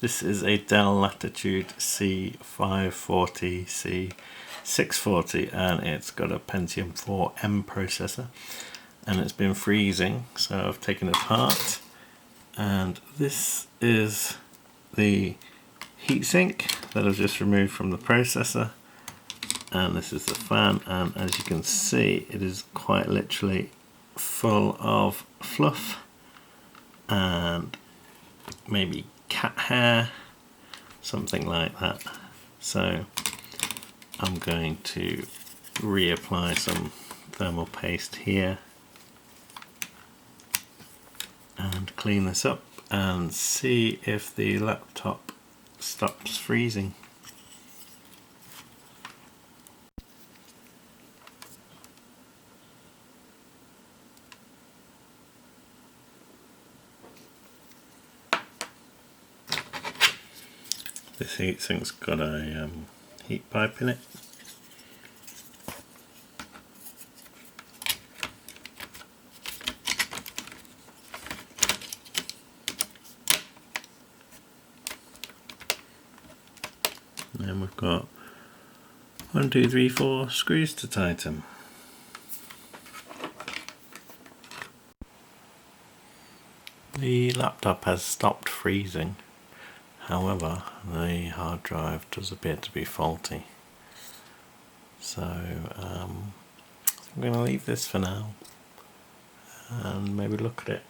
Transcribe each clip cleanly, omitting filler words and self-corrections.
This is a Dell Latitude C540, C640, and it's got a P4-m processor, and it's been freezing, so I've taken it apart, and this is the heatsink that I've just removed from the processor, and this is the fan, and as you can see it is quite literally full of fluff and maybe cat hair, something like that. So I'm going to reapply some thermal paste here and clean this up and see if the laptop stops freezing. This heatsink's got a heat pipe in it. And then we've got 1, 2, 3, 4 screws to tighten. The laptop has stopped freezing. However, the hard drive does appear to be faulty. So I'm going to leave this for now and maybe look at it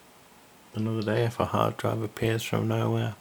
another day if a hard drive appears from nowhere.